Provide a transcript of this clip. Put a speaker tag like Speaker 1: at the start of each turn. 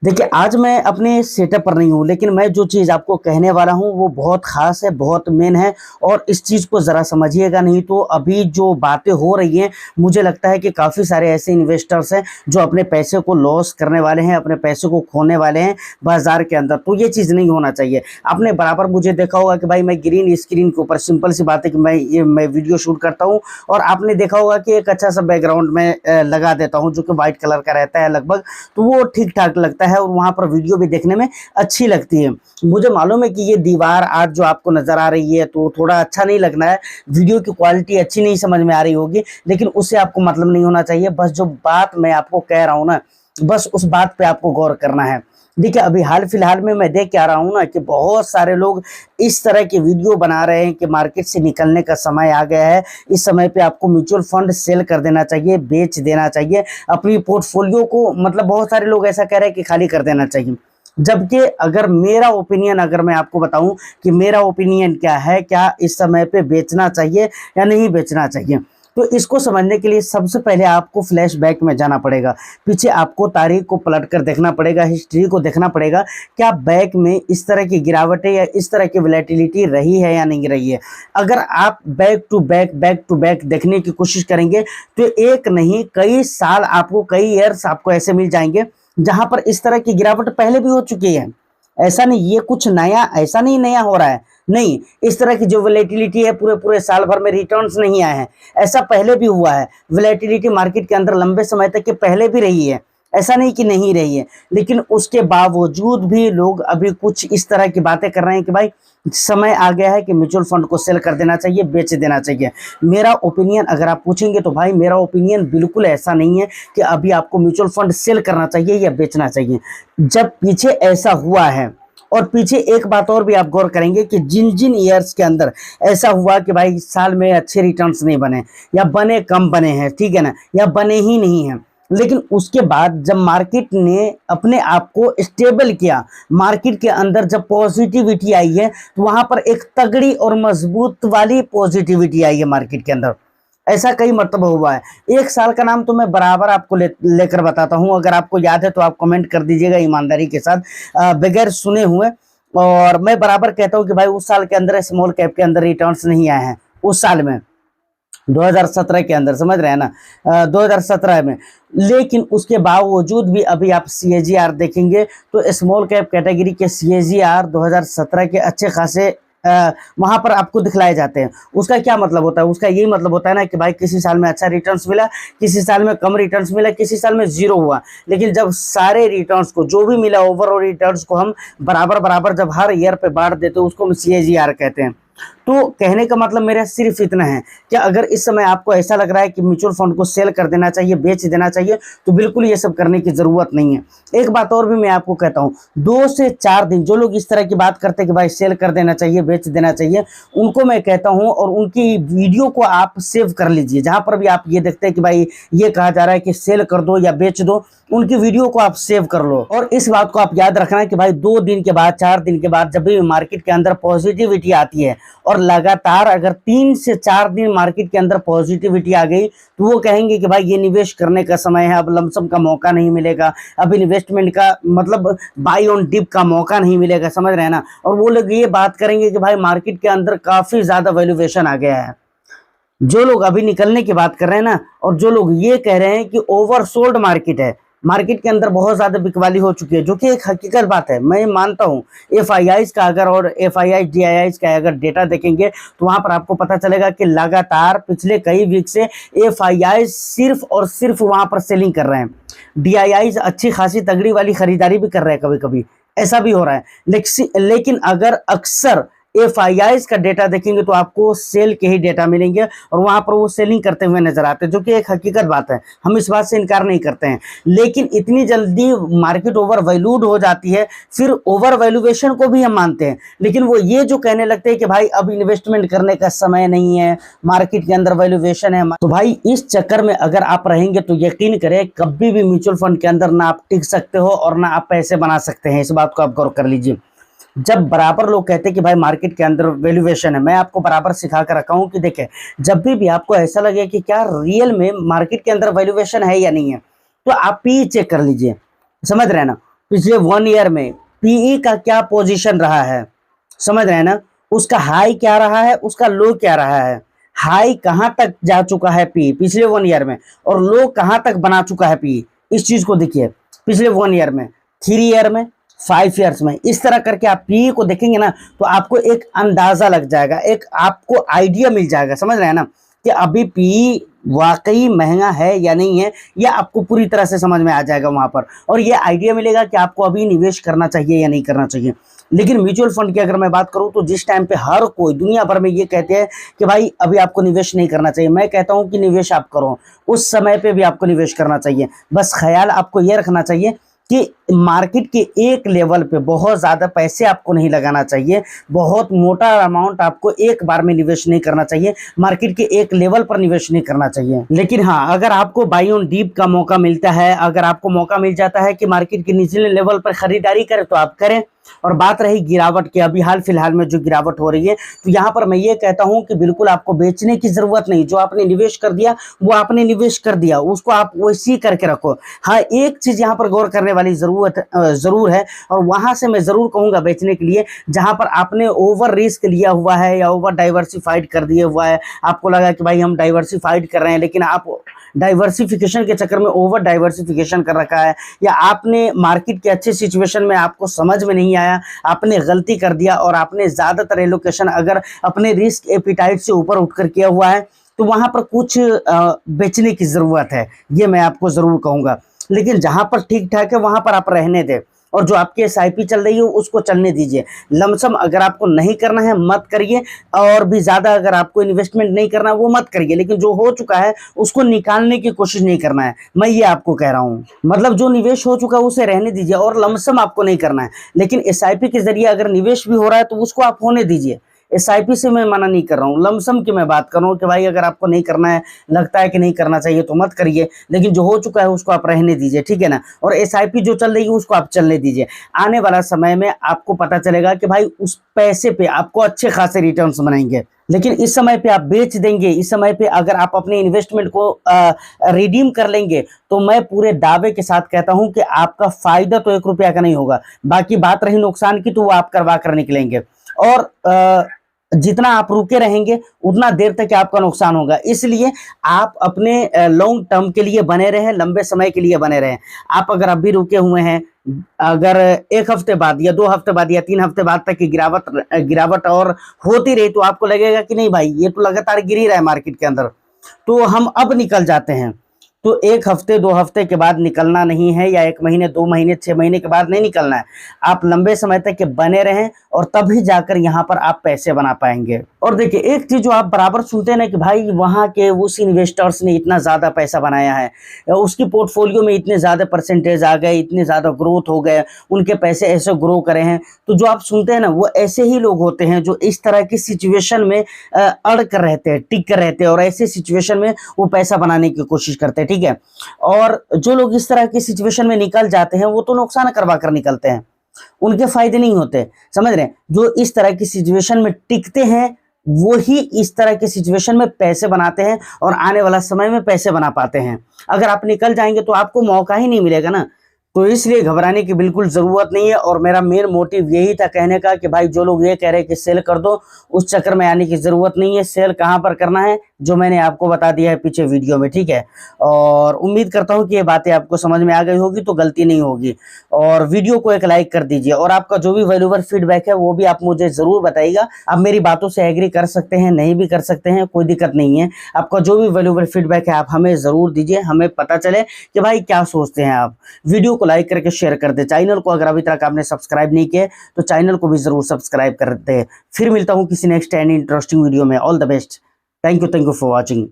Speaker 1: देखिए, आज मैं अपने सेटअप पर नहीं हूँ, लेकिन मैं जो चीज़ आपको कहने वाला हूँ, वो बहुत ख़ास है, बहुत मेन है और इस चीज़ को ज़रा समझिएगा, नहीं तो अभी जो बातें हो रही हैं, मुझे लगता है कि काफ़ी सारे ऐसे इन्वेस्टर्स हैं, जो अपने पैसे को लॉस करने वाले हैं, अपने पैसे को खोने वाले हैं बाज़ार के अंदर। तो ये चीज़ नहीं होना चाहिए। आपने बराबर मुझे देखा होगा कि भाई मैं ग्रीन स्क्रीन के ऊपर सिंपल सी बात है कि मैं वीडियो शूट करता हूँ और आपने देखा होगा कि एक अच्छा-सा बैकग्राउंड में लगा देता हूँ, जो कि व्हाइट कलर का रहता है लगभग, तो वो ठीक-ठाक लगता है और वहाँ पर वीडियो भी देखने में अच्छी लगती है। मुझे मालूम है कि ये दीवार आज जो आपको नज़र आ रही है तो थोड़ा अच्छा नहीं लगना है, वीडियो की क्वालिटी अच्छी नहीं समझ में आ रही होगी, लेकिन उससे आपको मतलब नहीं होना चाहिए। बस जो बात मैं आपको कह रहा हूँ ना, बस उस बात पे आपको गौर करना है। देखिए, अभी हाल-फिलहाल में मैं देख के आ रहा हूँ ना कि बहुत सारे लोग इस तरह की वीडियो बना रहे हैं कि मार्केट से निकलने का समय आ गया है। इस समय पे आपको म्यूचुअल फंड सेल कर देना चाहिए, बेच देना चाहिए। अपनी पोर्टफोलियो को मतलब बहुत सारे लोग ऐसा कह रहे हैं कि खाली कर देना चाहिए। जबकि अगर मेरा ओपिनियन अगर मैं आपको बताऊँ कि मेरा ओपिनियन क्या है, क्या इस समय पे बेचना चाहिए या नहीं बेचना चाहिए? तो इसको समझने के लिए सबसे पहले आपको फ्लैशबैक में जाना पड़ेगा। पीछे आपको तारीख को पलट कर देखना पड़ेगा, हिस्ट्री को देखना पड़ेगा, क्या बैक में इस तरह की गिरावटें या इस तरह की वोलेटिलिटी रही है या नहीं रही है। अगर आप बैक टू बैक देखने की कोशिश करेंगे, तो एक नहीं कई साल आपको, कई ईयर्स आपको ऐसे मिल जाएँगे, जहाँ पर इस तरह की गिरावट पहले भी हो चुकी है। ऐसा नहीं, ये कुछ नया ऐसा नहीं नया हो रहा है। नहीं, इस तरह की जो वोलेटिलिटी है पूरे-पूरे साल भर में रिटर्न्स नहीं आए हैं। ऐसा पहले भी हुआ है। वोलेटिलिटी मार्केट के अंदर लंबे समय तक के पहले भी रही है। ऐसा नहीं कि नहीं रही है। लेकिन उसके बावजूद भी लोग अभी कुछ इस तरह की बातें कर रहे हैं कि भाई समय आ गया है कि म्यूचुअल फंड को सेल कर देना चाहिए, बेच देना चाहिए। मेरा ओपिनियन अगर आप पूछेंगे तो भाई मेरा ओपिनियन बिल्कुल ऐसा नहीं है कि अभी आपको म्यूचुअल फंड सेल करना चाहिए या बेचना चाहिए। जब पीछे ऐसा हुआ है और पीछे एक बात और भी आप गौर करेंगे कि जिन-जिन ईयर्स के अंदर ऐसा हुआ कि भाई साल में अच्छे रिटर्न्स नहीं बने या बने कम बने हैं, ठीक है ना? या बने ही नहीं हैं। लेकिन उसके बाद जब मार्केट ने अपने आप को स्टेबल किया, मार्केट के अंदर जब पॉजिटिविटी आई है, तो वहाँ पर एक तगड़ी और मजबूत वाली पॉजिटिविटी आई है मार्केट के अंदर। ऐसा कई मर्तबा हुआ है। एक साल का नाम तो मैं बराबर आपको लेकर बताता हूँ, अगर आपको याद है तो आप कमेंट कर दीजिएगा ईमानदारी के साथ, बगैर सुने हुए। और मैं बराबर कहता हूँ कि भाई उस साल के अंदर स्मॉल कैप के अंदर रिटर्न्स नहीं आए हैं, उस साल में 2017 के अंदर, समझ रहे हैं ना? 2017 में। लेकिन उसके बावजूद भी अभी आप सीएजीआर देखेंगे तो स्मॉल कैप कैटेगरी के सीएजीआर 2017 के अच्छे खासे वहाँ पर आपको दिखलाए जाते हैं। उसका क्या मतलब होता है? उसका यही मतलब होता है ना कि भाई किसी साल में अच्छा रिटर्न्स मिला, किसी साल में कम रिटर्न्स मिला, किसी साल में ज़ीरो हुआ। लेकिन जब सारे रिटर्न्स को जो भी मिला, ओवरऑल रिटर्न्स को हम बराबर-बराबर जब हर ईयर पे बाँट देते हैं, उसको हम सीएजीआर कहते हैं। तो कहने का मतलब मेरा सिर्फ इतना है कि अगर इस समय आपको ऐसा लग रहा है कि म्यूचुअल फंड को सेल कर देना चाहिए, बेच देना चाहिए, तो बिल्कुल ये सब करने की ज़रूरत नहीं है। एक बात और भी मैं आपको कहता हूँ, 2 से 4 दिन जो लोग इस तरह की बात करते हैं कि भाई सेल कर देना चाहिए, बेच देना चाहिए, उनको मैं कहता हूँ और उनकी वीडियो को आप सेव कर लीजिए। जहाँ पर भी आप ये देखते हैं कि भाई ये कहा जा रहा है कि सेल कर दो या बेच दो, उनकी वीडियो को आप सेव कर लो। और इस बात को आप याद रखना कि भाई 2 दिन के बाद, 4 दिन के बाद जब भी मार्केट के अंदर पॉजिटिविटी आती है और लगातार अगर 3 से 4 दिन मार्केट के अंदर पॉजिटिविटी आ गई, तो वो कहेंगे कि भाई ये निवेश करने का समय है, अब लमसम का मौका नहीं मिलेगा, अब इन्वेस्टमेंट का मतलब बाई ऑन डिप का मौका नहीं मिलेगा, समझ रहे हैं ना? और वो लोग ये बात करेंगे कि भाई मार्केट के अंदर काफ़ी ज़्यादा वैल्यूएशन आ गया है। जो लोग अभी निकलने की बात कर रहे हैं ना, और जो लोग ये कह रहे हैं कि ओवरसोल्ड मार्केट है, मार्केट के अंदर बहुत ज़्यादा बिकवाली हो चुकी है, जो कि एक हकीकत बात है, मैं मानता हूँ। एफआईआईज़ का अगर और एफआईआई डीआईआईज़ का अगर डेटा देखेंगे तो वहाँ पर आपको पता चलेगा कि लगातार पिछले कई वीक से एफआईआईज़ सिर्फ और सिर्फ वहाँ पर सेलिंग कर रहे हैं। डीआईआईज़ अच्छी खासी तगड़ी वाली खरीदारी भी कर रहे हैं, कभी-कभी ऐसा भी हो रहा है। लेकिन अगर अक्सर एफआईआईज़ का डेटा देखेंगे तो आपको सेल के ही डेटा मिलेंगे और वहाँ पर वो सेलिंग करते हुए नजर आते हैं, जो कि एक हकीकत बात है, हम इस बात से इनकार नहीं करते हैं। लेकिन इतनी जल्दी मार्केट ओवर वैल्यूड हो जाती है, फिर ओवर वैल्यूएशन को भी हम मानते हैं, लेकिन वो ये जो कहने लगते हैं कि भाई अब इन्वेस्टमेंट करने का समय नहीं है, मार्केट के अंदर वैल्यूएशन है, तो भाई इस चक्कर में अगर आप रहेंगे तो यकीन करें कभी भी म्यूचुअल फंड के अंदर ना आप टिक सकते हो और ना आप पैसे बना सकते हैं। इस बात को आप गौर कर लीजिए। जब बराबर लोग कहते हैं कि भाई मार्केट के अंदर वैल्यूएशन है, मैं आपको बराबर सिखा कर रखा हूँ कि देखें, जब भी आपको ऐसा लगे कि क्या रियल में मार्केट के अंदर वैल्यूएशन है या नहीं है, तो आप ही चेक कर लीजिए, समझ रहे हैं ना? पिछले 1 ईयर में पीई का क्या पोजीशन रहा है, समझ रहे हैं ना, उसका हाई क्या रहा है, उसका लो क्या रहा है, हाई कहां तक जा चुका है पी पिछले 1 ईयर में, और लो कहां तक बना चुका है पी। इस चीज को देखिए, पिछले 1 ईयर में, 3 ईयर में, 5 ईयर्स में, इस तरह करके आप पी को देखेंगे ना तो आपको एक अंदाजा लग जाएगा, एक आपको आइडिया मिल जाएगा, समझ रहे हैं ना, कि अभी पी वाकई महंगा है या नहीं है, यह आपको पूरी तरह से समझ में आ जाएगा वहां पर, और ये आइडिया मिलेगा कि आपको अभी निवेश करना चाहिए या नहीं करना चाहिए। लेकिन म्यूचुअल फंड की अगर मैं बात करूं तो जिस टाइम पे हर कोई दुनिया भर में ये कहते हैं कि भाई अभी आपको निवेश नहीं करना चाहिए, मैं कहता हूं कि निवेश आप करो, उस समय पे भी आपको निवेश करना चाहिए। बस ख्याल आपको ये रखना चाहिए कि मार्केट के एक लेवल पे बहुत ज़्यादा पैसे आपको नहीं लगाना चाहिए, बहुत मोटा अमाउंट आपको एक बार में निवेश नहीं करना चाहिए, मार्केट के एक लेवल पर निवेश नहीं करना चाहिए। लेकिन हाँ, अगर आपको बाई ऑन डीप का मौका मिलता है, अगर आपको मौका मिल जाता है कि मार्केट के निचले लेवल पर खरीदारी करें तो आप करें। और बात रही गिरावट की, अभी हाल फिलहाल में जो गिरावट हो रही है, तो यहाँ पर मैं ये कहता हूँ कि बिल्कुल आपको बेचने की जरूरत नहीं, जो आपने निवेश कर दिया वो आपने निवेश कर दिया, उसको आप वैसी करके रखो। हाँ, एक चीज यहाँ पर गौर करने वाली जरूर है, और वहां से मैं जरूर कहूंगा बेचने के लिए, जहां पर आपने ओवर रिस्क लिया हुआ है या ओवर डाइवर्सिफाइड कर दिया हुआ है, आपको लगा कि भाई हम डाइवर्सिफाइड कर रहे हैं, लेकिन आप डाइवर्सिफिकेशन के चक्कर में ओवर डाइवर्सिफिकेशन कर रखा है, या आपने मार्केट के अच्छे सिचुएशन में आपको समझ में नहीं आया, आपने गलती कर दिया और आपने ज्यादातर एलोकेशन अगर अपने रिस्क एपिटाइट से ऊपर उठकर किया हुआ है, तो वहां पर कुछ बेचने की जरूरत है, ये मैं आपको जरूर कहूंगा। लेकिन जहां पर ठीक ठाक है वहां पर आप रहने दें, और जो आपकी एसआईपी चल रही है उसको चलने दीजिए। लमसम अगर आपको नहीं करना है मत करिए, और भी ज्यादा अगर आपको इन्वेस्टमेंट नहीं करना है वो मत करिए, लेकिन जो हो चुका है उसको निकालने की कोशिश नहीं करना है, मैं ये आपको कह रहा हूँ। मतलब जो निवेश हो चुका है उसे रहने दीजिए, और लमसम आपको नहीं करना है। लेकिन एसआईपी के जरिए अगर निवेश भी हो रहा है तो उसको आप होने दीजिए। एसआईपी से मैं मना नहीं कर रहा हूँ, लमसम की मैं बात कर रहा हूँ कि भाई अगर आपको नहीं करना है, लगता है कि नहीं करना चाहिए तो मत करिए, लेकिन जो हो चुका है उसको आप रहने दीजिए, ठीक है ना। और एसआईपी जो चल रही है उसको आप चलने दीजिए। आने वाला समय में आपको पता चलेगा कि भाई उस पैसे पे आपको अच्छे खासे रिटर्न्स बनेंगे। लेकिन इस समय पे आप बेच देंगे, इस समय पे अगर आप अपने इन्वेस्टमेंट को रिडीम कर लेंगे, तो मैं पूरे दावे के साथ कहता हूं कि आपका फायदा तो 1 रुपया का नहीं होगा। बाकी बात रही नुकसान की, तो वो आप करवा कर निकलेंगे, और जितना आप रुके रहेंगे उतना देर तक आपका नुकसान होगा। इसलिए आप अपने लॉन्ग टर्म के लिए बने रहें, लंबे समय के लिए बने रहें। आप अगर अभी रुके हुए हैं, अगर 1 हफ्ते बाद या 2 हफ्ते बाद या 3 हफ्ते बाद तक की गिरावट और होती रही, तो आपको लगेगा कि नहीं भाई ये तो लगातार गिर ही रहा है मार्केट के अंदर, तो हम अब निकल जाते हैं। तो 1 हफ्ते 2 हफ्ते के बाद निकलना नहीं है, या 1 महीने 2 महीने 6 महीने के बाद नहीं निकलना है। आप लंबे समय तक के बने रहें, और तभी जाकर यहाँ पर आप पैसे बना पाएंगे। और देखिए एक चीज जो आप बराबर सुनते हैं ना कि भाई वहां के उस इन्वेस्टर्स ने इतना ज्यादा पैसा बनाया है, उसकी पोर्टफोलियो में इतने ज्यादा परसेंटेज आ गए, इतने ज्यादा ग्रोथ हो गए, उनके पैसे ऐसे ग्रो करे हैं, तो जो आप सुनते हैं ना वो ऐसे ही लोग होते हैं जो इस तरह की सिचुएशन में अड़ कर रहते हैं, टिक कर रहते हैं, और ऐसे सिचुएशन में वो पैसा बनाने की कोशिश करते हैं, ठीक है। और जो लोग इस तरह की सिचुएशन में निकल जाते हैं वो तो नुकसान करवा कर निकलते हैं, उनके फायदे नहीं होते, समझ रहे हैं। जो इस तरह की सिचुएशन में टिकते हैं वो ही इस तरह की सिचुएशन में पैसे बनाते हैं, और आने वाला समय में पैसे बना पाते हैं। अगर आप निकल जाएंगे तो आपको मौका ही नहीं मिलेगा ना, तो इसलिए घबराने की बिल्कुल जरूरत नहीं है। और मेरा मेन मोटिव यही था कहने का कि भाई जो लोग ये कह रहे हैं कि सेल कर दो, उस चक्कर में आने की जरूरत नहीं है। सेल कहां पर करना है जो मैंने आपको बता दिया है पीछे वीडियो में, ठीक है। और उम्मीद करता हूं कि ये बातें आपको समझ में आ गई होगी, तो गलती नहीं होगी। और वीडियो को एक लाइक कर दीजिए, और आपका जो भी वैल्यूएबल फीडबैक है वो भी आप मुझे जरूर बताइएगा। आप मेरी बातों से एग्री कर सकते हैं, नहीं भी कर सकते हैं, कोई दिक्कत नहीं है। आपका जो भी वैल्यूएबल फीडबैक है आप हमें जरूर दीजिए, हमें पता चले कि भाई क्या सोचते हैं आप। वीडियो को लाइक करके शेयर कर दे। चैनल को अगर अभी तक आपने सब्सक्राइब नहीं किया तो चैनल को भी जरूर सब्सक्राइब कर दे। फिर मिलता हूं किसी नेक्स्ट एंड इंटरेस्टिंग वीडियो में। All the best. Thank you for watching.